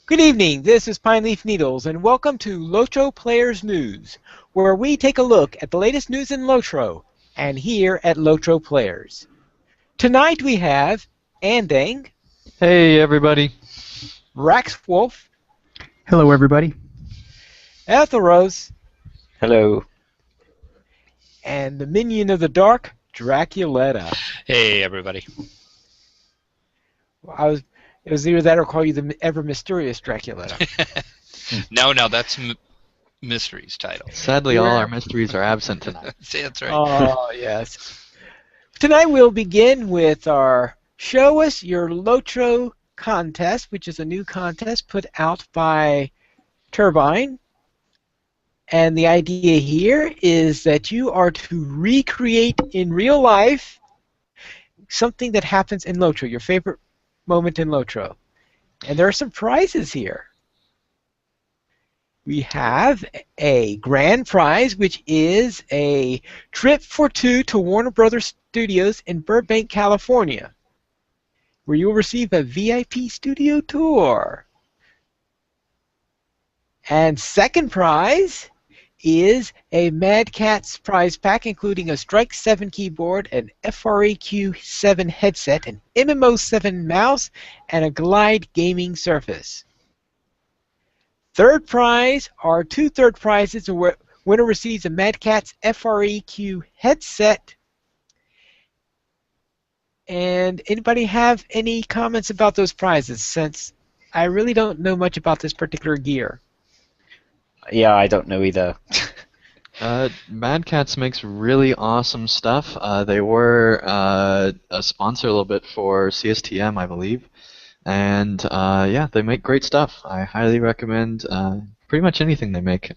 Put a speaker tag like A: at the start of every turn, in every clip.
A: Good evening, this is Pine Leaf Needles, and welcome to LOTRO Players News, where we take a look at the latest news in LOTRO, and here at LOTRO Players. Tonight we have Andang,
B: Hey everybody.
A: Raxwolf,
C: Hello, everybody.
A: Ethelros,
D: Hello.
A: and the minion of the dark, Draculetta.
E: Hey, everybody.
A: It was either that or call you the ever mysterious Draculetta.
E: No, that's Mystery's title.
B: Sadly, all our mysteries are absent tonight.
E: See, that's right.
A: Oh, yes. Tonight we'll begin with our Show Us Your LOTRO contest, which is a new contest put out by Turbine. And the idea here is that you are to recreate in real life something that happens in LOTRO, your favorite moment in LOTRO. And there are some prizes here. We have a grand prize, which is a trip for two to Warner Brothers Studios in Burbank, California, where you will receive a VIP studio tour. And second prize is a Mad Catz prize pack, including a Strike 7 keyboard, an FREQ 7 headset, an MMO 7 mouse, and a Glide gaming surface. Third prize are two third prizes. The winner receives a Mad Catz FREQ headset. And anybody have any comments about those prizes, since I really don't know much about this particular gear?
D: Yeah, I don't know either.
B: Mad Catz makes really awesome stuff. They were a sponsor a little bit for CSTM, I believe. And yeah, they make great stuff. I highly recommend pretty much anything they make.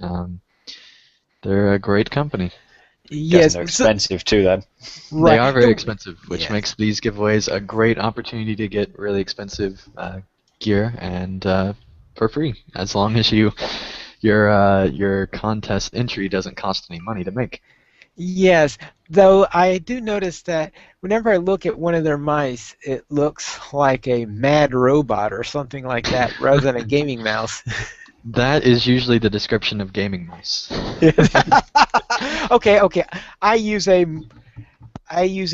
B: They're a great company.
A: Yes,
D: they're expensive too, then.
A: Right.
B: They are very expensive, which
A: Yes.
B: makes these giveaways a great opportunity to get really expensive gear and for free, as long as your contest entry doesn't cost any money to make.
A: Yes, though I do notice that whenever I look at one of their mice, it looks like a mad robot or something like that, rather than a gaming mouse.
B: That is usually the description of gaming mice.
A: Okay. I use a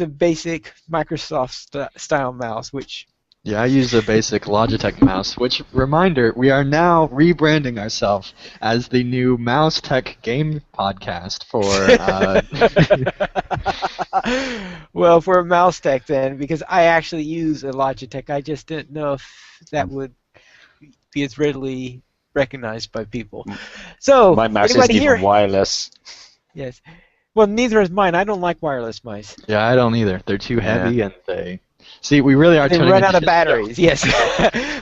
A: basic Microsoft style mouse, which.
B: Yeah, I use a basic Logitech mouse, which, reminder, we are now rebranding ourselves as the new Mouse Tech Game Podcast for...
A: Well, for a mouse tech then, because I actually use a Logitech, I just didn't know if that would be as readily recognized by people. So,
D: My mouse
A: anybody
D: isn't
A: here?
D: even wireless.
A: Yes. Well, neither is mine. I don't like wireless mice.
B: Yeah, I don't either. They're too heavy and they... See, we really are
A: They
B: turning
A: run out
B: into
A: of batteries. Yes.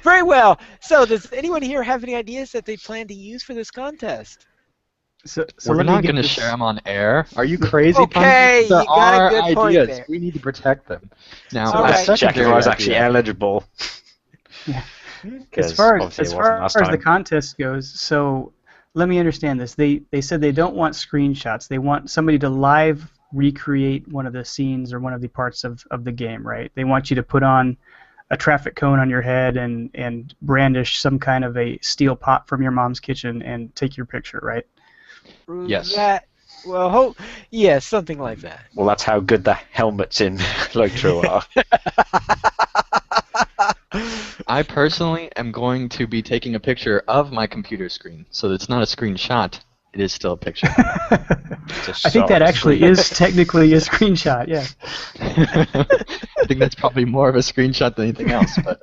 A: Very well. So, does anyone here have any ideas that they plan to use for this contest?
C: So
B: We're
C: let me
B: not
C: get
B: going to
C: this-
B: share them on air. Are you crazy?
A: Okay,
B: Punky? There
A: you got a
B: are
A: good point
B: ideas.
A: there.
B: We need to protect them. Now,
A: All
B: a
A: right.
D: Check
B: secondary
D: if I was
B: idea-
D: actually eligible.
C: Yeah.
D: 'Cause
C: As far
D: obviously
C: as,
D: it wasn't last
C: the
D: time.
C: contest goes, so let me understand this. They said they don't want screenshots. They want somebody to live recreate one of the scenes or one of the parts of the game, right? They want you to put on a traffic cone on your head and brandish some kind of a steel pot from your mom's kitchen and take your picture, right?
B: Yes.
A: Yes, something like that.
D: Well, that's how good the helmets in LOTRO are.
B: I personally am going to be taking a picture of my computer screen, so that it's not a screenshot. It is still a picture.
D: Just
C: I think that
D: solid
C: actually
D: screen.
C: is technically a screenshot, yeah.
B: I think that's probably more of a screenshot than anything else. But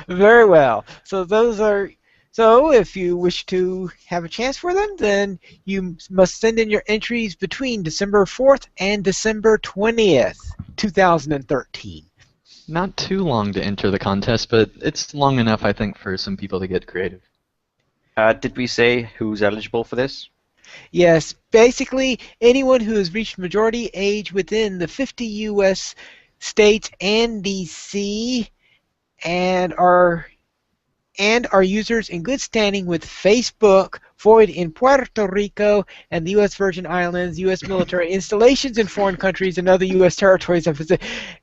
A: Very well. So those are. So if you wish to have a chance for them, then you must send in your entries between December 4th and December 20th, 2013.
B: not too long to enter the contest, but it's long enough, I think, for some people to get creative.
D: Did we say who's eligible for this?
A: Yes, basically anyone who has reached majority age within the 50 U.S. states and D.C. and are users in good standing with Facebook, void in Puerto Rico and the U.S. Virgin Islands, U.S. military installations in foreign countries and other U.S. territories.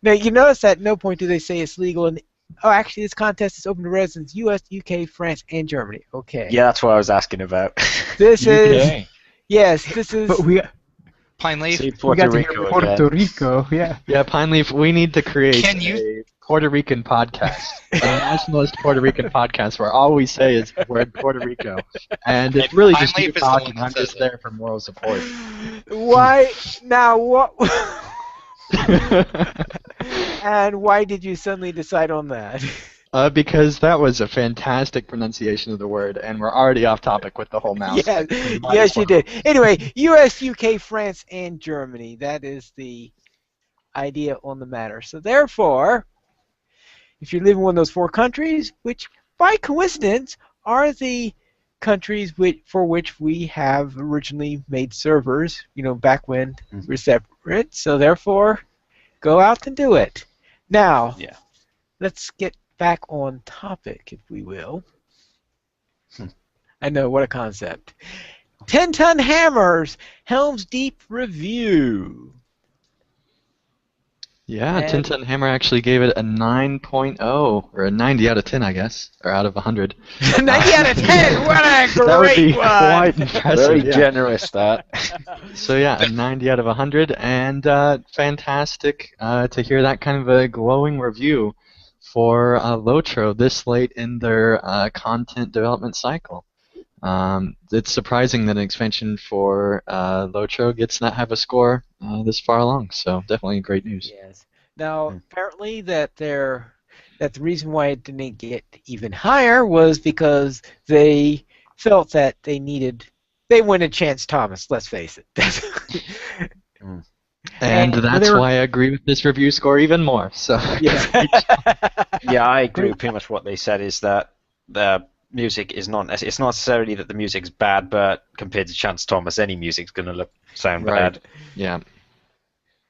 A: Now, you notice that at no point do they say it's legal in Oh, actually, this contest is open to residents U.S., U.K., France, and Germany. Okay.
D: Yeah, that's what I was asking about.
A: This is
F: UK.
A: yes. This is
C: But we
E: Pine Leaf,
D: See,
C: we
D: Puerto
C: got to hear
D: Rico
C: Puerto
D: again.
C: Rico. Yeah.
B: Yeah, Pineleaf, we need to create
E: Can you-
B: a Puerto Rican podcast, a nationalist Puerto Rican podcast where all we say is the word Puerto Rico. And it's
E: And
B: really just you
E: Pineleaf is the one
B: talking.
E: that
B: I'm
E: says
B: just
E: it.
B: there for moral support.
A: why now. What and why did you suddenly decide on that?
B: Because that was a fantastic pronunciation of the word, and we're already off topic with the whole mouse
A: Yes,
B: thing. We might
A: yes,
B: as
A: you
B: well.
A: did. Anyway, U.S., U.K., France, and Germany. That is the idea on the matter. So therefore, if you live in one of those four countries, which by coincidence are the countries for which we have originally made servers, back when we're separate. So therefore, go out and do it. Now,
D: Yeah.
A: let's get back on topic, if we will.
D: Hmm.
A: I know, what a concept. 10-ton hammers, Helm's Deep review.
B: Yeah,
A: And-
B: Tintin Hammer actually gave it a 9.0, or a 90 out of 10, I guess, or out of 100.
A: 90 out of 10, what a great
B: That would be
A: one!
B: quite impressive.
D: Very
B: yeah.
D: generous, that.
B: So yeah, a 90 out of 100, and fantastic to hear that kind of a glowing review for LOTRO this late in their content development cycle. It's surprising that an expansion for LOTRO gets that high of a score this far along, so definitely great news.
A: Yes. Now,
D: Hmm.
A: apparently that the reason why it didn't get even higher was because they felt that they wanted Chance Thomas, let's face it.
B: And
A: And-
B: that's
C: they were-
B: why I agree with this review score even more. So
A: Yeah.
D: Yeah, I agree with pretty much what they said, is that the music is not, it's not necessarily that the music's bad, but compared to Chance Thomas, any music's going to sound
B: Right.
D: bad.
B: yeah.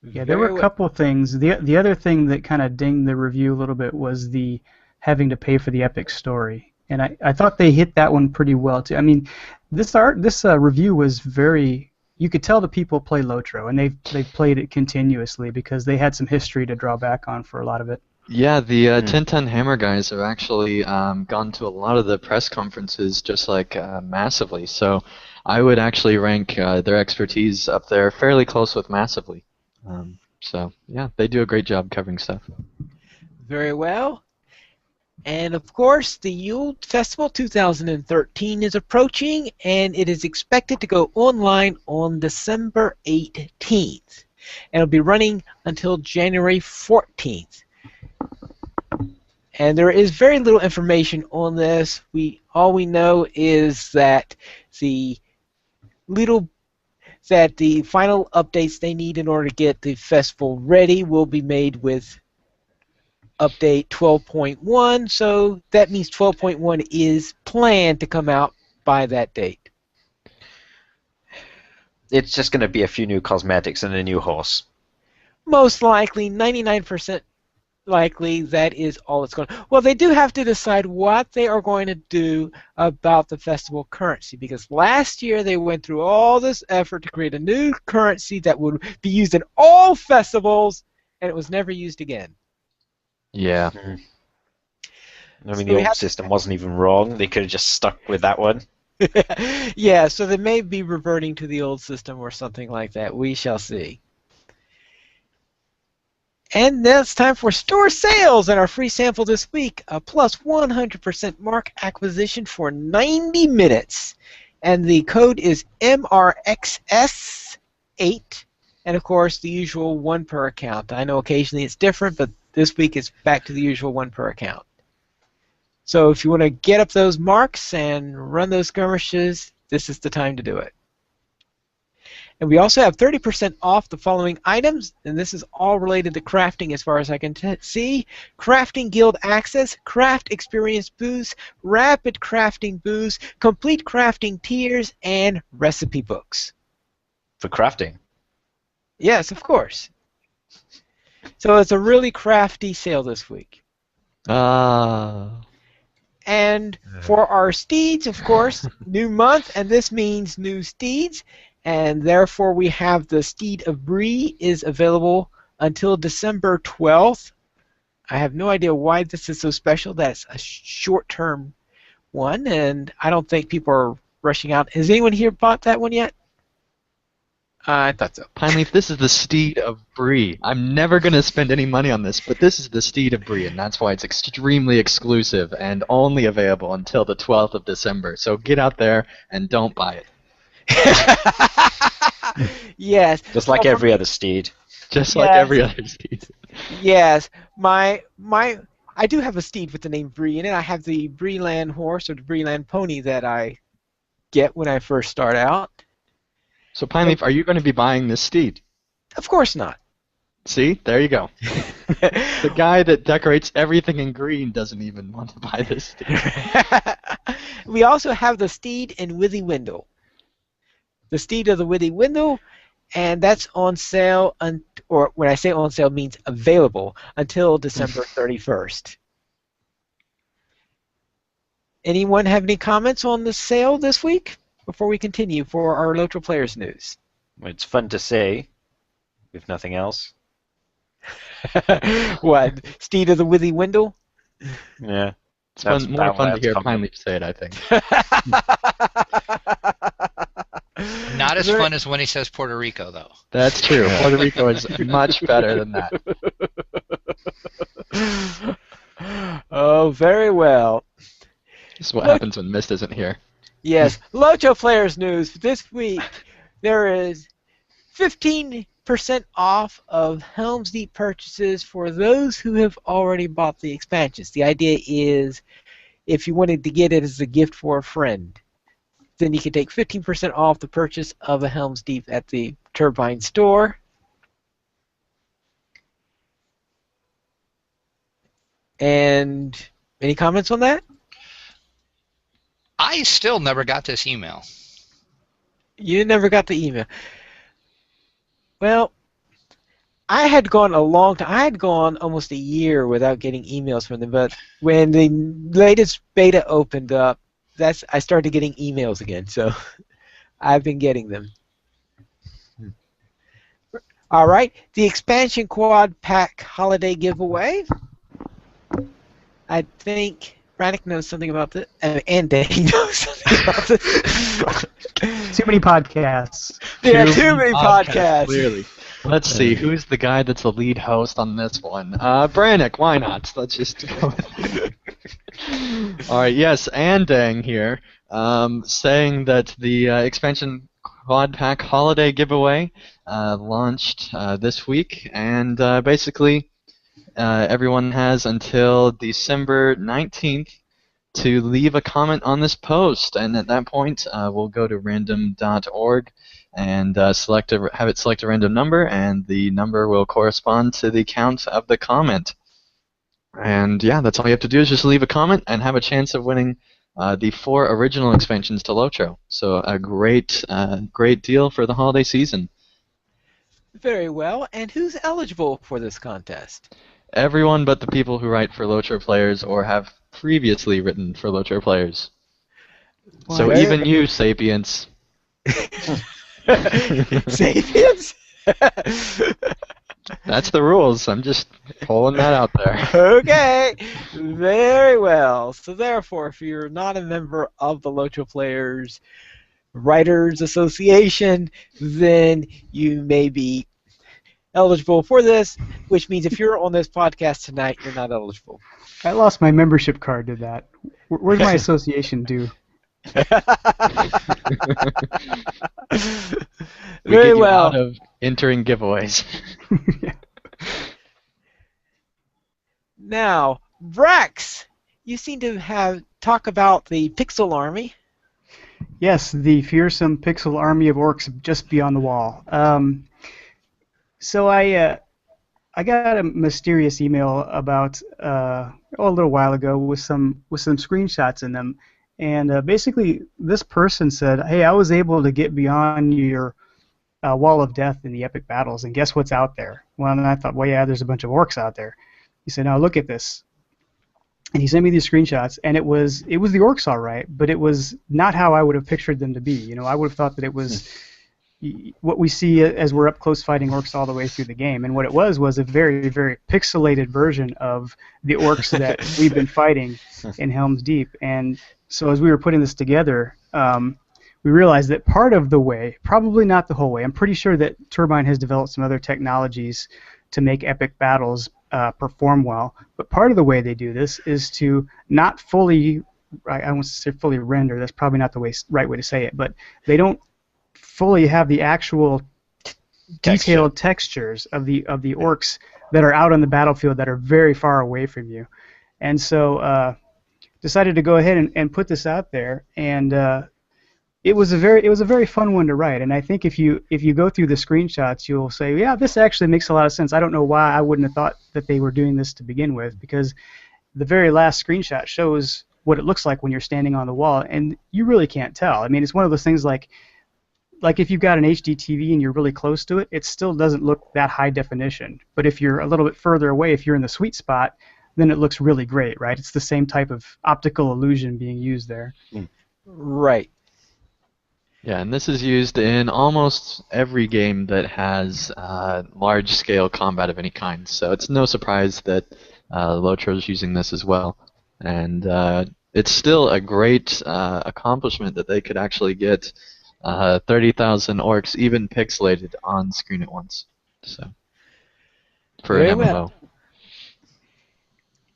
C: Yeah, there were a couple of things. The other thing that kind of dinged the review a little bit was the having to pay for the epic story, and I thought they hit that one pretty well too. I mean, this review was very. You could tell the people play LOTRO, and they've played it continuously because they had some history to draw back on for a lot of it.
B: Yeah, the Tintin Hammer guys have actually gone to a lot of the press conferences just like Massively, so I would actually rank their expertise up there fairly close with Massively. So, yeah, they do a great job covering stuff.
A: Very well. And of course, the Yule Festival 2013 is approaching, and it is expected to go online on December 18th. And it'll be running until January 14th. And there is very little information on this. All we know is that the final updates they need in order to get the festival ready will be made with update 12.1, so that means 12.1 is planned to come out by that date.
D: It's just going to be a few new cosmetics and a new horse.
A: Most likely, 99% likely, that is all it's going to. Well, they do have to decide what they are going to do about the festival currency, because last year they went through all this effort to create a new currency that would be used in all festivals, and it was never used again.
B: Yeah.
D: I mean,
A: So
D: the
A: we
D: old
A: have-
D: system wasn't even wrong. They could have just stuck with that one.
A: Yeah, so they may be reverting to the old system or something like that. We shall see. And now it's time for store sales, and our free sample this week, a plus 100% mark acquisition for 90 minutes. And the code is MRXS8, and of course the usual one per account. I know occasionally it's different, but this week it's back to the usual one per account. So if you want to get up those marks and run those skirmishes, this is the time to do it. And we also have 30% off the following items, and this is all related to crafting as far as I can see. Crafting Guild Access, Craft Experience Boost, Rapid Crafting Boost, Complete Crafting Tiers, and Recipe Books.
D: For crafting.
A: Yes, of course. So it's a really crafty sale this week. And for our steeds, of course, new month, and this means new steeds, and therefore we have the Steed of Bree is available until December 12th. I have no idea why this is so special. That's a short-term one, and I don't think people are rushing out. Has anyone here bought that one yet? I thought so.
B: Pineleaf, this is the steed of Bree. I'm never going to spend any money on this, but this is the steed of Bree, and that's why it's extremely exclusive and only available until the 12th of December. So get out there and don't buy it.
A: Yes.
D: Just like every other steed.
B: Just like
A: Yes.
B: every other steed.
A: Yes. I do have a steed with the name Bree in it. I have the Breeland horse or the Breeland pony that I get when I first start out.
B: So Pineleaf, are you going to be buying this steed?
A: Of course not.
B: See? There you go. The guy that decorates everything in green doesn't even want to buy this steed.
A: We also have the steed in Withy Windle. The steed of the Withy Windle, and that's on sale, or when I say on sale means available, until December 31st. Anyone have any comments on the sale this week before we continue for our LOTRO Players News?
D: It's fun to say, if nothing else.
A: What? Steed of the Withy Windle?
D: Yeah.
B: It's
D: That's
B: more
D: about
B: fun
D: where
B: to hear
D: it's coming.
B: Pineleaf say it, I think.
E: Not as fun as when he says Puerto Rico, though.
B: That's true. Puerto Rico is much better than that.
A: Oh, very well.
B: This is what happens when Mist isn't here.
A: Yes, LOTRO Players News. This week, there is 15% off of Helm's Deep purchases for those who have already bought the expansions. The idea is if you wanted to get it as a gift for a friend, then you can take 15% off the purchase of a Helm's Deep at the Turbine store. And any comments on that?
E: I still never got this email.
A: You never got the email. Well, I had gone a long time. I had gone almost a year without getting emails from them. But when the latest beta opened up, I started getting emails again. So I've been getting them. All right, the expansion quad pack holiday giveaway. I think Brannick knows something about this, and Danny knows something about this.
C: Too many podcasts.
A: Yeah, too many podcasts.
B: Clearly. Let's see, who's the guy that's the lead host on this one? Brannick, why not? Let's just go with it. Alright, yes, Andang here, saying that the expansion quad pack holiday giveaway launched this week, and basically everyone has until December 19th to leave a comment on this post, and at that point we'll go to random.org and have it select a random number, and the number will correspond to the count of the comment. And yeah, that's all you have to do is just leave a comment and have a chance of winning the 4 original expansions to LOTRO. So a great deal for the holiday season.
A: Very well. And who's eligible for this contest?
B: Everyone but the people who write for LOTRO players or have previously written for LOTRO players. So
A: Well,
B: even you, Sapiens.
A: Sapiens?
B: That's the rules. I'm just pulling that out there.
A: Okay, very well. So therefore, if you're not a member of the LOTRO Players Writers Association, then you may be eligible for this, which means if you're on this podcast tonight, you're not eligible.
C: I lost my membership card to that. Where's my association due?
B: We
A: Very
B: get you
A: well.
B: out of entering giveaways.
A: Now, Brax, you seem to talk about the Pixel Army.
C: Yes, the fearsome pixel army of orcs just beyond the wall. So I got a mysterious email about a little while ago with some screenshots in them, and basically this person said, "Hey, I was able to get beyond your wall of death in the epic battles, and guess what's out there?" Well, and I thought, well, yeah, there's a bunch of orcs out there. He said, "Now look at this." And he sent me these screenshots, and it was the orcs all right, but it was not how I would have pictured them to be. You know, I would have thought that it was what we see as we're up close fighting orcs all the way through the game. And what it was a very, very pixelated version of the orcs that we've been fighting in Helm's Deep. And so as we were putting this together, we realized that part of the way, probably not the whole way, I'm pretty sure that Turbine has developed some other technologies to make epic battles perform well, but part of the way they do this is to not fully, I won't say fully render, that's probably not the right way to say it, but they don't fully have the actual detailed textures of the orcs that are out on the battlefield that are very far away from you. And so decided to go ahead and put this out there, and it was a very fun one to write. And I think if you go through the screenshots, you'll say, yeah, this actually makes a lot of sense. I don't know why I wouldn't have thought that they were doing this to begin with, because the very last screenshot shows what it looks like when you're standing on the wall, and you really can't tell. I mean, it's one of those things like if you've got an HD TV and you're really close to it, it still doesn't look that high definition. But if you're a little bit further away, if you're in the sweet spot, then it looks really great, right? It's the same type of optical illusion being used there.
A: Right.
B: Yeah, and this is used in almost every game that has large-scale combat of any kind. So it's no surprise that LOTRO is using this as well. And it's still a great accomplishment that they could actually get 30,000 orcs even pixelated on screen at once. So for
A: Very
B: an MMO.
A: well.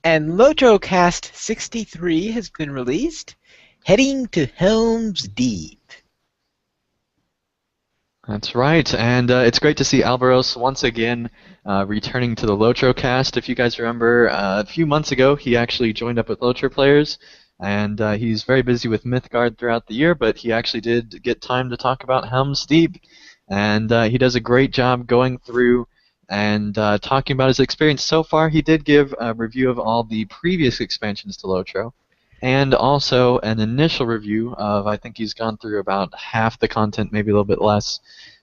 A: And LOTRO Cast 63 has been released, heading to Helm's Deep.
B: That's right, and it's great to see Alvaros once again returning to the LOTRO cast. If you guys remember, a few months ago he actually joined up with LOTRO players, and he's very busy with Mythgard throughout the year, but he actually did get time to talk about Helm's Deep, and he does a great job going through and talking about his experience. So far, he did give a review of all the previous expansions to LOTRO, and also an initial review of, I think he's gone through about half the content, maybe a little bit less,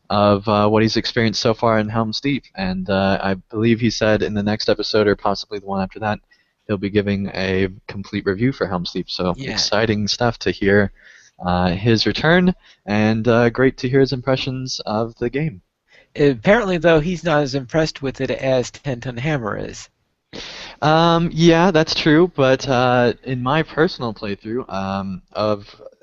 B: of what he's experienced so far in Helm's Deep. And I believe he said in the next episode, or possibly the one after that, he'll be giving a complete review for Helm's Deep. So exciting stuff to hear his return, and great to hear his impressions of the game.
A: Apparently, though, he's not as impressed with it as 10 Ton Hammer is.
B: Yeah, that's true, but in my personal playthrough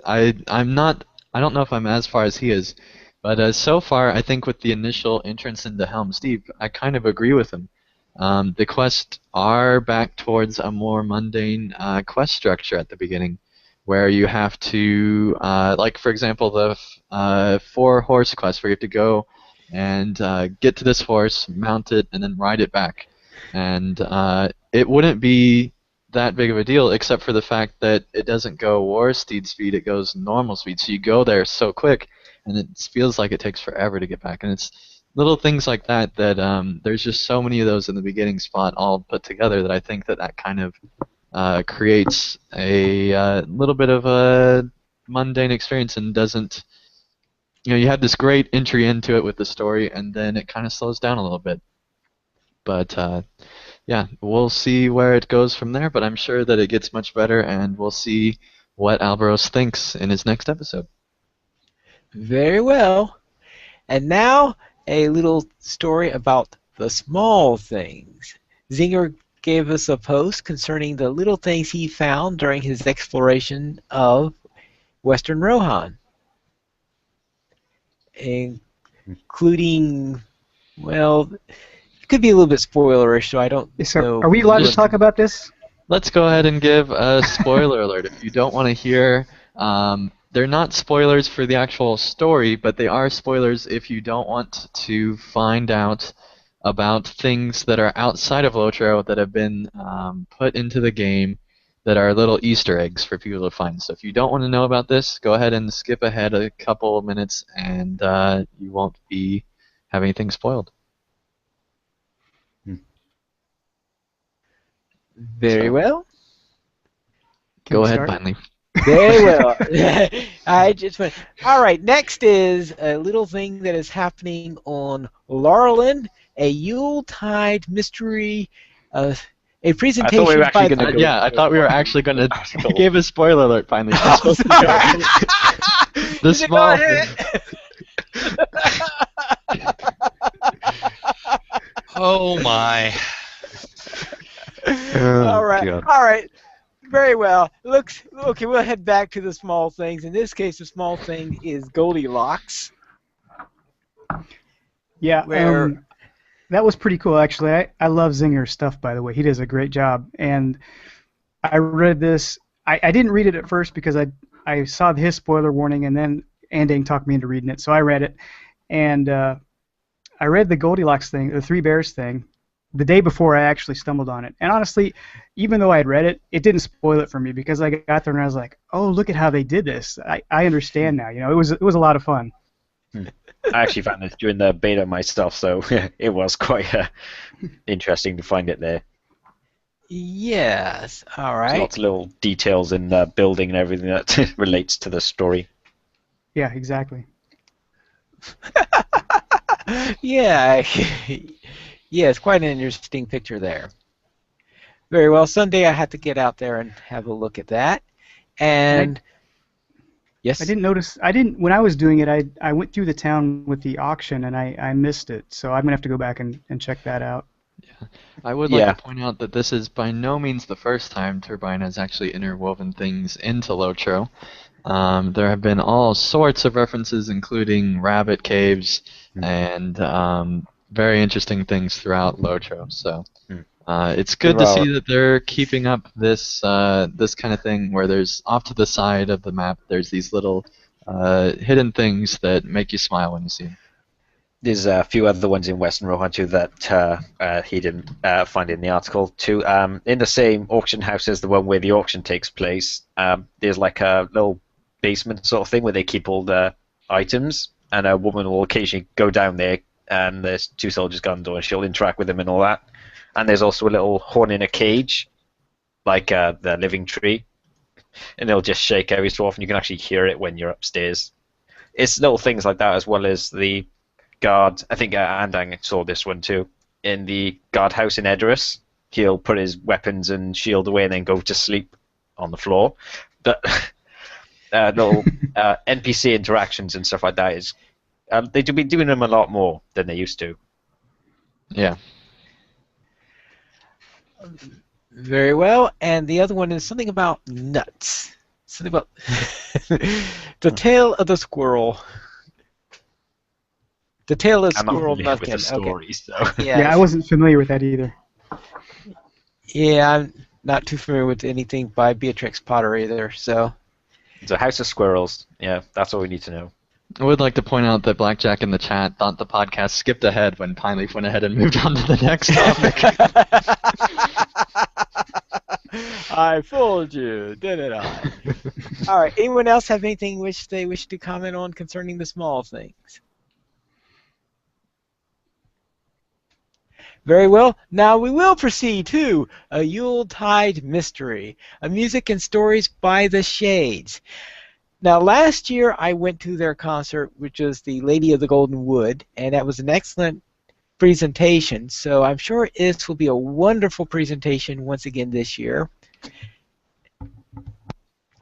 B: I don't know if I'm as far as he is, but so far I think with the initial entrance into Helm's Deep, I kind of agree with him. The quests are back towards a more mundane quest structure at the beginning, where you have to, like for example, the 4-horse quest, where you have to go and get to this horse, mount it, and then ride it back. And it wouldn't be that big of a deal, except for the fact that it doesn't go war steed speed, it goes normal speed. So you go there so quick, and it feels like it takes forever to get back. And it's little things like that that there's just so many of those in the beginning spot all put together that I think that kind of creates a little bit of a mundane experience, and doesn't, you have this great entry into it with the story, and then it kind of slows down a little bit. But yeah, we'll see where it goes from there, but I'm sure that it gets much better, and we'll see what Alvaros thinks in his next episode.
A: Very well. And now, a little story about the small things. Zinger gave us a post concerning the little things he found during his exploration of Western Rohan, including, well, it could be a little bit spoilerish, so I don't know.
C: Are we allowed to talk about this?
B: Let's go ahead and give a spoiler alert. If you don't want to hear, they're not spoilers for the actual story, but they are spoilers if you don't want to find out about things that are outside of LOTRO that have been put into the game that are little Easter eggs for people to find. So if you don't want to know about this, go ahead and skip ahead a couple of minutes, and you won't be having anything spoiled.
A: Very well.
B: Go ahead, finally.
A: Very well. I just went. All right. Next is a little thing that is happening on Laurelin, a Yuletide mystery, a presentation.
D: I thought we were actually going to.
B: I thought we were actually going to give a spoiler alert finally.
A: Oh, sorry.
B: The small.
E: Oh my.
A: All
D: Oh,
A: right,
D: God.
A: all right. Very well. Looks okay. We'll head back to the small things. In this case, the small thing is Goldilocks,
C: Yeah,
A: where
C: that was pretty cool actually. I love Zinger's stuff, by the way. He does a great job. And I read this. I didn't read it at first because I saw his spoiler warning, and then Andang talked me into reading it, so I read it. And I read the Goldilocks thing, the Three Bears thing, the day before I actually stumbled on it. And honestly, even though I had read it, it didn't spoil it for me because I got there and I was like, oh, look at how they did this. I understand now. You know, it was a lot of fun.
D: I actually found this during the beta myself, so it was quite interesting to find it there.
A: yes. All
D: There's
A: right.
D: lots of little details in the building and everything that relates to the story.
C: Yeah, exactly.
A: Yeah. Yeah, it's quite an interesting picture there. Very well. Someday I have to get out there and have a look at that. And yes.
C: I didn't notice. I didn't when I was doing it. I went through the town with the auction and I missed it. So I'm gonna have to go back and check that out.
B: I would like to point out that this is by no means the first time Turbine has actually interwoven things into LOTRO. There have been all sorts of references, including rabbit caves and very interesting things throughout LOTRO. So it's good to see that they're keeping up this this kind of thing where there's off to the side of the map there's these little hidden things that make you smile when you see them.
D: There's a few other ones in Western Rohan too that he didn't find in the article too. In the same auction house as the one where the auction takes place, there's like a little basement sort of thing where they keep all the items, and a woman will occasionally go down there, and there's two soldiers gun door, and she'll interact with them and all that. And there's also a little horn in a cage, like the living tree, and it'll just shake every so often. You can actually hear it when you're upstairs. It's little things like that, as well as the guard. I think Andang saw this one too. In the guardhouse in Edoras, he'll put his weapons and shield away and then go to sleep on the floor. But little NPC interactions and stuff like that is they've been doing them a lot more than they used to.
B: Yeah.
A: Very well. And the other one is something about nuts. Something about the tail of the squirrel. The tail of the
D: I'm not
A: squirrel
D: familiar with
A: nutkin.
D: the story, so.
C: Yeah, I wasn't familiar with that either.
A: Yeah, I'm not too familiar with anything by Beatrix Potter either. So.
D: It's a house of squirrels. Yeah, that's all we need to know.
B: I would like to point out that Blackjack in the chat thought the podcast skipped ahead when Pineleaf went ahead and moved on to the next topic.
A: I fooled you, didn't I? All right. Anyone else have anything which they wish to comment on concerning the small things? Very well. Now we will proceed to a Yuletide mystery, a music and stories by the Shades. Now, last year I went to their concert, which was the Lady of the Golden Wood, and that was an excellent presentation. So I'm sure this will be a wonderful presentation once again this year.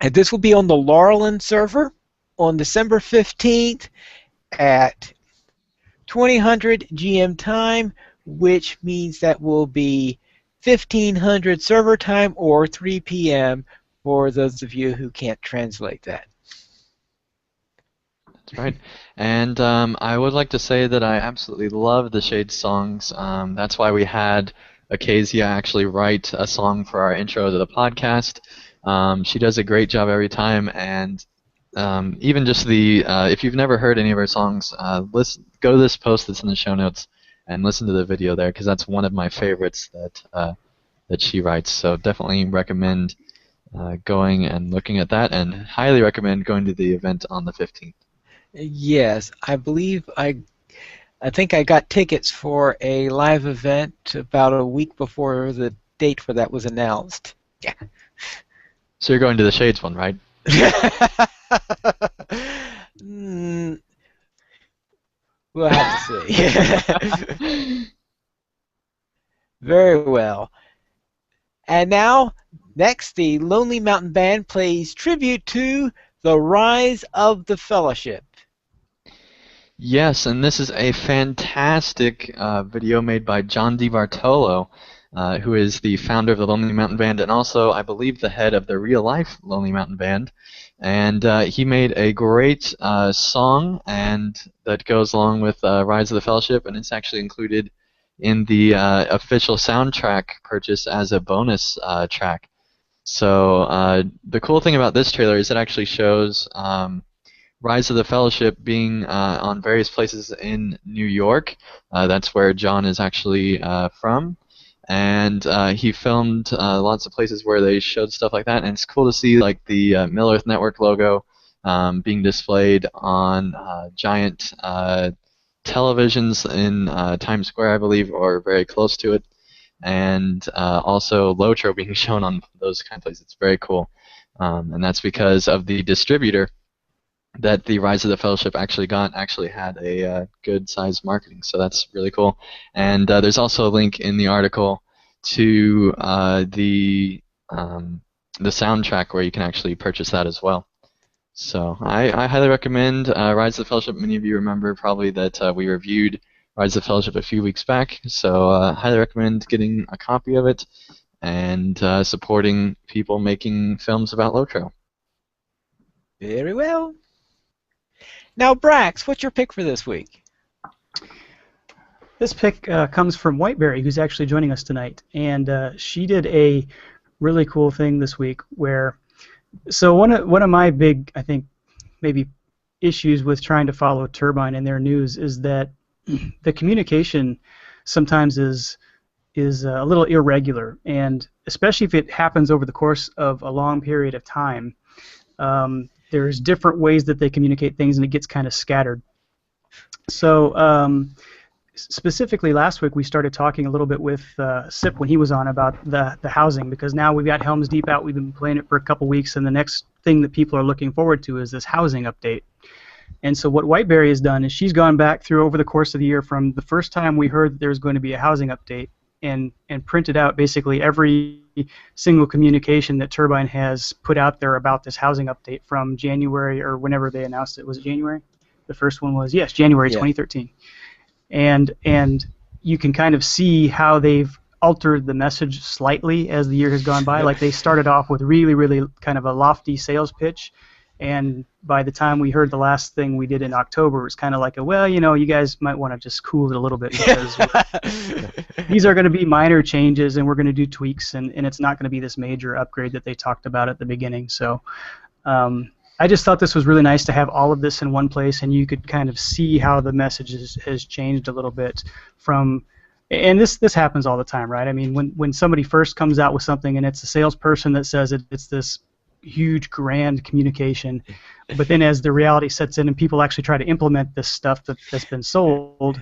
A: And this will be on the Laurelland server on December 15th at 2000 GM time, which means that will be 1500 server time or 3 p.m. for those of you who can't translate that.
B: That's right. And I would like to say that I absolutely love the Shades songs. That's why we had Acacia actually write a song for our intro to the podcast. She does a great job every time, and even just the if you've never heard any of her songs, go to this post that's in the show notes and listen to the video there, because that's one of my favorites that she writes. So definitely recommend going and looking at that, and highly recommend going to the event on the 15th.
A: Yes, I believe I think I got tickets for a live event about a week before the date for that was announced. Yeah.
B: So you're going to the Shades one, right?
A: We'll have to see. Very well. And now, next, the Lonely Mountain Band plays tribute to The Rise of the Fellowship.
B: Yes, and this is a fantastic video made by John DiBartolo, who is the founder of the Lonely Mountain Band and also, I believe, the head of the real-life Lonely Mountain Band. And he made a great song and that goes along with Rise of the Fellowship, and it's actually included in the official soundtrack purchase as a bonus track. So the cool thing about this trailer is it actually shows Rise of the Fellowship being on various places in New York. That's where John is actually from. And he filmed lots of places where they showed stuff like that. And it's cool to see like the Middle Earth Network logo being displayed on giant televisions in Times Square, I believe, or very close to it. And also LOTRO being shown on those kind of places. It's very cool. And that's because of the distributor that the Rise of the Fellowship actually had a good sized marketing, so that's really cool. And there's also a link in the article to the soundtrack where you can actually purchase that as well. So I highly recommend Rise of the Fellowship. Many of you remember probably that we reviewed Rise of the Fellowship a few weeks back, so highly recommend getting a copy of it and supporting people making films about LOTRO.
A: Very well. Now, Brax, what's your pick for this week?
C: This pick comes from Whiteberry, who's actually joining us tonight, and she did a really cool thing this week where, so one of my big, I think, maybe issues with trying to follow Turbine and their news is that the communication sometimes is a little irregular, and especially if it happens over the course of a long period of time. There's different ways that they communicate things, and it gets kind of scattered. So specifically last week, we started talking a little bit with Sip when he was on about the housing, because now we've got Helm's Deep out. We've been playing it for a couple weeks, and the next thing that people are looking forward to is this housing update. And so what Whiteberry has done is she's gone back through over the course of the year from the first time we heard that there was going to be a housing update and printed out basically every single communication that Turbine has put out there about this housing update from January or whenever they announced it. Was it January? The first one was, yes, January 2013. And you can kind of see how they've altered the message slightly as the year has gone by. Like they started off with really, really kind of a lofty sales pitch, and by the time we heard the last thing we did in October, it was kind of like, well, you guys might want to just cool it a little bit because these are going to be minor changes and we're going to do tweaks, and it's not going to be this major upgrade that they talked about at the beginning. So I just thought this was really nice to have all of this in one place, and you could kind of see how the message has changed a little bit from, and this happens all the time, right? I mean, when somebody first comes out with something and it's a salesperson that says it's this huge grand communication, but then as the reality sets in and people actually try to implement this stuff that's been sold,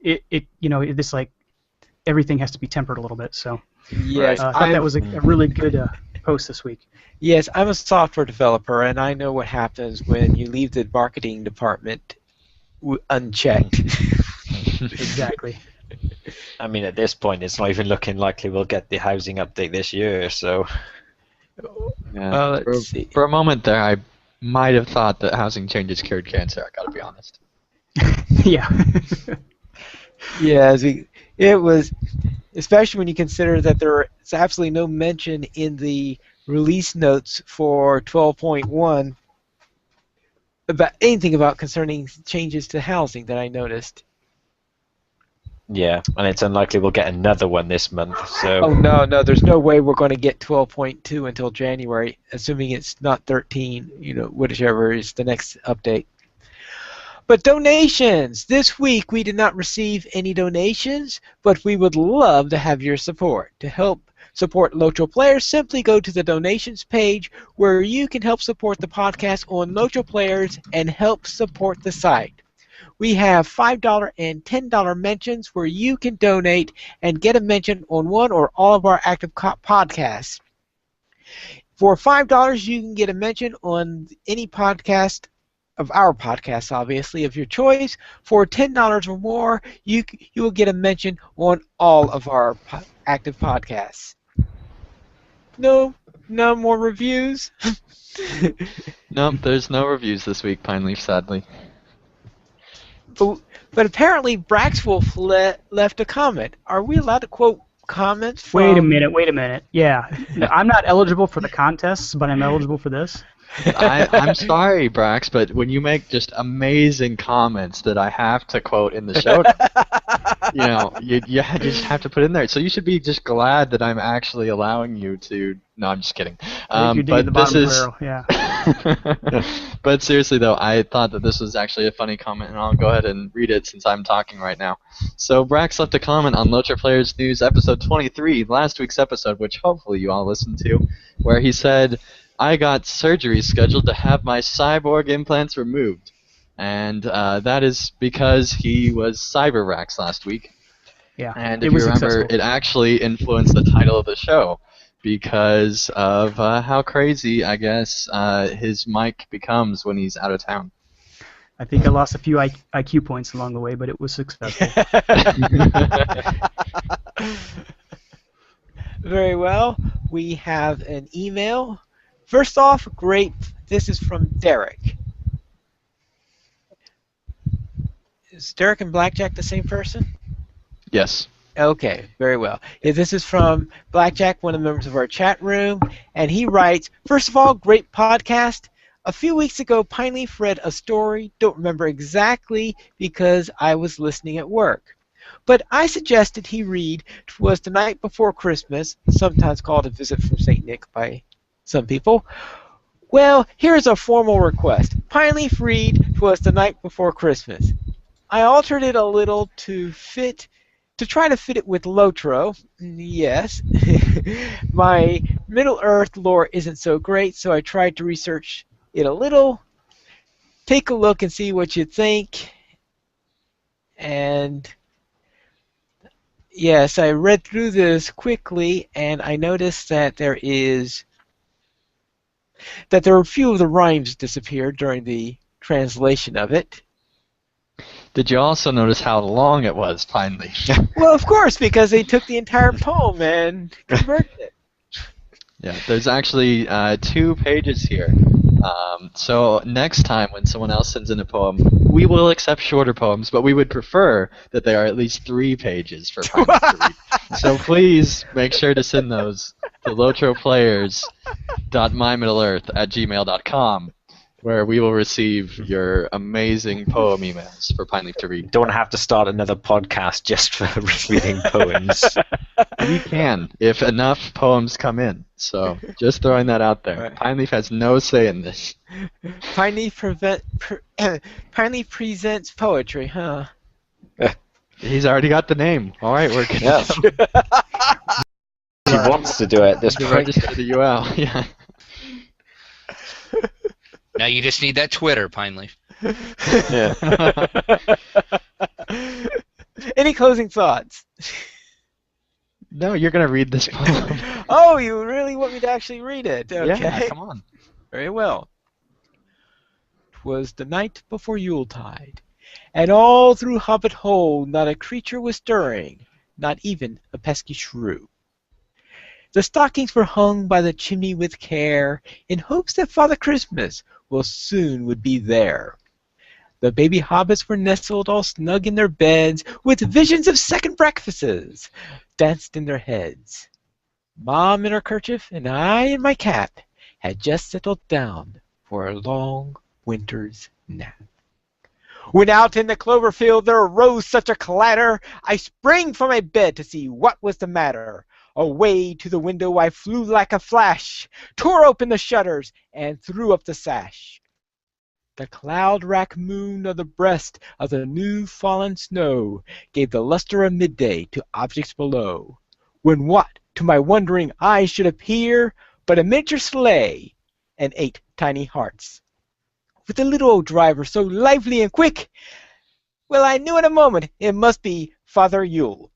C: it's like everything has to be tempered a little bit. So
A: yes,
C: I thought that was a really good post this week.
A: Yes, I'm a software developer, and I know what happens when you leave the marketing department unchecked.
C: Exactly.
D: I mean, at this point, it's not even looking likely we'll get the housing update this year, so...
B: Yeah, for a moment there, I might have thought that housing changes cured cancer, I gotta be honest.
C: Yeah.
A: Yeah, it was, especially when you consider that there is absolutely no mention in the release notes for 12.1 about anything about concerning changes to housing that I noticed.
D: Yeah, and it's unlikely we'll get another one this month, so...
A: Oh, no, there's no way we're going to get 12.2 until January, assuming it's not 13, whichever is the next update. But donations! This week we did not receive any donations, but we would love to have your support. To help support LOTRO players, simply go to the donations page where you can help support the podcast on LOTRO players and help support the site. We have $5 and $10 mentions where you can donate and get a mention on one or all of our active podcasts. For $5, you can get a mention on any podcast of our podcasts, obviously, of your choice. For $10 or more, you will get a mention on all of our active podcasts. No more reviews?
B: Nope, there's no reviews this week, Pine Leaf, sadly.
A: Oh, but apparently Braxwolf left a comment. Are we allowed to quote comments from...
C: Wait a minute. Yeah. No, I'm not eligible for the contests, but I'm eligible for this.
B: I'm sorry, Brax, but when you make just amazing comments that I have to quote in the show, you just have to put in there. So you should be just glad that I'm actually allowing you to. No, I'm just kidding.
C: I think you're digging the bottom of the barrel. Yeah.
B: But seriously though, I thought that this was actually a funny comment, and I'll go ahead and read it since I'm talking right now. So Brax left a comment on LOTRO Players News episode 23, last week's episode, which hopefully you all listened to, where he said, "I got surgery scheduled to have my cyborg implants removed." And that is because he was Cyberrax last week.
C: Yeah.
B: And if you remember,
C: successful.
B: it actually influenced the title of the show because of how crazy, I guess, his mic becomes when he's out of town.
C: I think I lost a few IQ points along the way, but it was successful.
A: Very well. We have an email. First off, great. This is from Derek. Is Derek and Blackjack the same person?
B: Yes.
A: Okay, very well. Yeah, this is from Blackjack, one of the members of our chat room, and he writes, first of all, great podcast. A few weeks ago, Pineleaf read a story, don't remember exactly because I was listening at work. But I suggested he read "'Twas the Night Before Christmas," sometimes called A Visit from St. Nick by some people. Well, here's a formal request. Pineleaf read "'Twas the Night Before Christmas." I altered it a little to try to fit it with LOTRO. Yes. My Middle-earth lore isn't so great, so I tried to research it a little. Take a look and see what you think. And yes, I read through this quickly, and I noticed that there are a few of the rhymes disappeared during the translation of it.
B: Did you also notice how long it was, finally?
A: Well, of course, because they took the entire poem and converted it.
B: Yeah, there's actually 2 pages here. So next time when someone else sends in a poem, we will accept shorter poems, but we would prefer that they are at least 3 pages for Pineleaf to read. So please make sure to send those to lotroplayers.mymiddleearth@gmail.com, where we will receive your amazing poem emails for Pineleaf to read.
D: Don't have to start another podcast just for reading poems.
B: We can, if enough poems come in. So, just throwing that out there.
A: Right.
B: Pineleaf has no say in this.
A: Pineleaf presents poetry, huh?
B: He's already got the name. All right, we're good.
D: Yeah. He wants to do it. This
B: To
D: prick.
B: register the UL. Yeah.
E: Now you just need that Twitter, Pineleaf.
D: Yeah.
A: Any closing thoughts?
B: No, you're gonna read this poem.
A: Oh, you really want me to actually read it? Okay.
B: Yeah, come on.
A: Very well. 'Twas the night before Yuletide, and all through Hobbit Hole not a creature was stirring, not even a pesky shrew. The stockings were hung by the chimney with care, in hopes that Father Christmas would be there. The baby hobbits were nestled all snug in their beds, with visions of second breakfasts danced in their heads. Mom in her kerchief and I in my cap had just settled down for a long winter's nap. When out in the clover field there arose such a clatter, I sprang from my bed to see what was the matter. Away to the window I flew like a flash, tore open the shutters, and threw up the sash. The cloud-racked moon of the breast of the new-fallen snow gave the luster of midday to objects below, when what to my wondering eyes should appear but a miniature sleigh and 8 tiny hearts, with a little old driver so lively and quick. Well, I knew in a moment it must be Father Yule.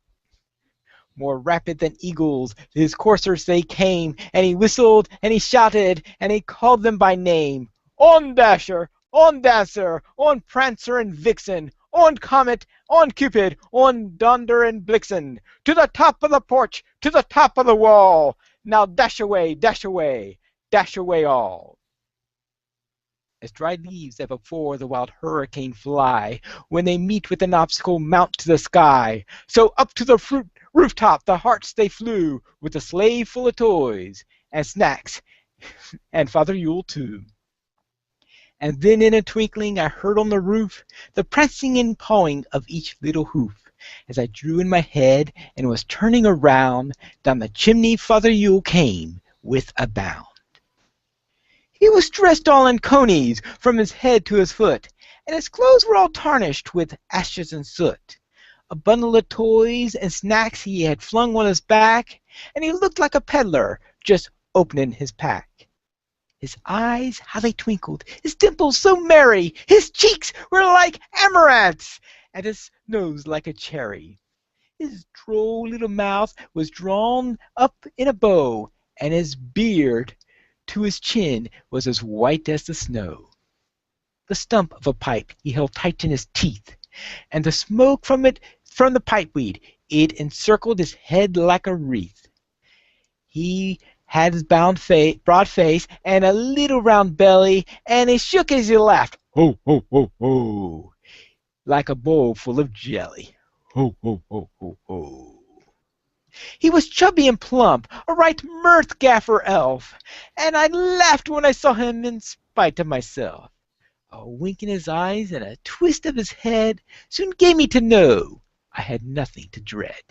A: More rapid than eagles, his coursers they came, and he whistled, and he shouted, and he called them by name. On Dasher, on Dancer, on Prancer and Vixen, on Comet, on Cupid, on Donder and Blixen, to the top of the porch, to the top of the wall. Now dash away all. as dry leaves that before the wild hurricane fly, when they meet with an obstacle mount to the sky. So up to the rooftop the hearts they flew, with a sleigh full of toys and snacks, and Father Yule too. And then in a twinkling I heard on the roof the prancing and pawing of each little hoof, as I drew in my head and was turning around, down the chimney Father Yule came with a bound. He was dressed all in conies from his head to his foot, and his clothes were all tarnished with ashes and soot. A bundle of toys and snacks he had flung on his back, and he looked like a peddler just opening his pack. His eyes, how they twinkled, his dimples so merry, his cheeks were like amaranths, and his nose like a cherry. His droll little mouth was drawn up in a bow, and his beard to his chin was as white as the snow. The stump of a pipe he held tight in his teeth, and the smoke from the pipeweed, it encircled his head like a wreath. He had his broad face and a little round belly, and he shook as he laughed, ho, ho, ho, ho, like a bowl full of jelly. Ho, ho, ho, ho, ho. He was chubby and plump, a right mirth gaffer elf, and I laughed when I saw him in spite of myself. A wink in his eyes and a twist of his head soon gave me to know I had nothing to dread.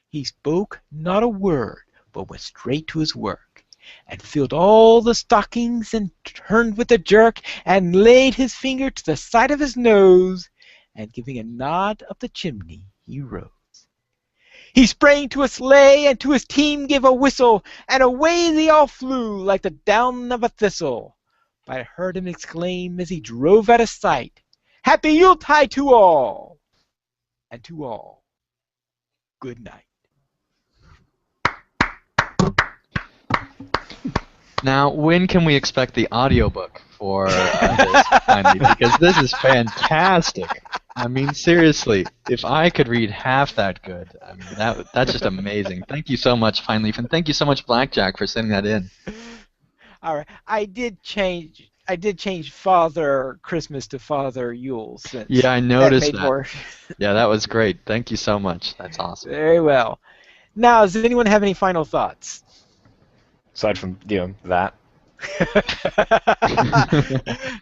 A: He spoke not a word, but went straight to his work, and filled all the stockings, and turned with a jerk, and laid his finger to the side of his nose, and giving a nod up the chimney, he rose. He sprang to a sleigh, and to his team gave a whistle, and away they all flew like the down of a thistle. But I heard him exclaim as he drove out of sight, Happy Yuletide to all! And to all, good night.
B: Now, when can we expect the audiobook for this finally? Because this is fantastic. I mean, seriously, if I could read half that good, I mean, that's just amazing. Thank you so much, Pine Leaf, and thank you so much, Blackjack, for sending that in.
A: All right, I did change Father Christmas to Father Yule since
B: Yeah, I noticed
A: made
B: that.
A: more.
B: Yeah, that was great. Thank you so much. That's awesome.
A: Very well. Now, does anyone have any final thoughts?
D: Aside from that.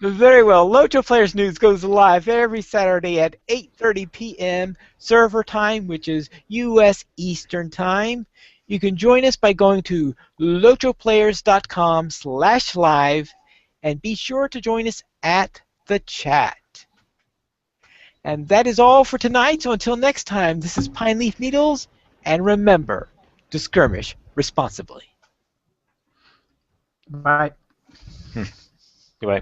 A: Very well. LOTRO Players News goes live every Saturday at 8:30 p.m. server time, which is U.S. Eastern Time. You can join us by going to lotroplayers.com/live, and be sure to join us at the chat. And that is all for tonight. So until next time, this is Pine Leaf Needles, and remember to skirmish responsibly.
C: Bye.
D: Goodbye.